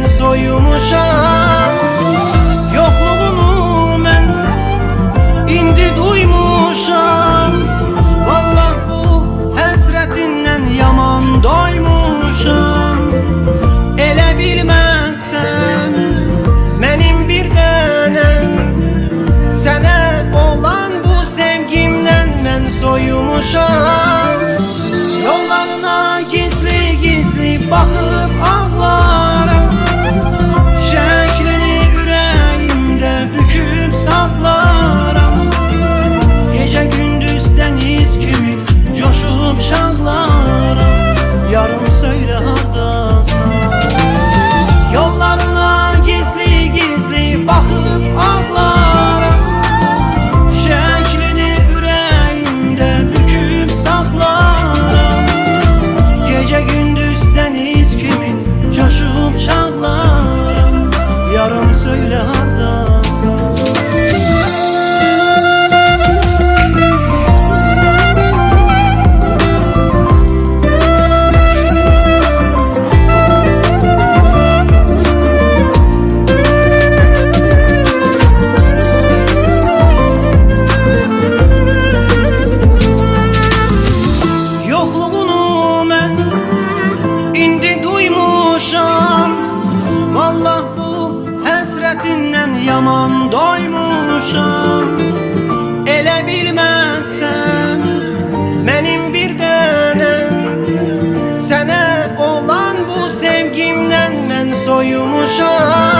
soyumuşam. Yokluğunu mən indi duymuşam. Vallah bu həsrətindən yaman doymuşam. Elə bilməzsən mənim bir dənəm, sənə olan bu sevgimdən mən soyumuşam. Yollarına gizli gizli baxıb ağlarım, şəklini ürəyimdə büküb saxlaram. Gecə gündüz dəniz kimi coşub şahlarım. Yarım söylə hardasan. Yollarına gizli gizli baxıb ağlarım, şəklini ürəyimdə büküb saxlaram. Gecə gündüz dəniz kimi coşub şahlarım. Yarım söylə hardasan. Yokluğunu mən indi duymuşam. Vallah bu həsrətindən yaman doymuşam. Elə bilməzsən mənim bir dənəm, sənə olan bu sevgimdən mən soyumuşam.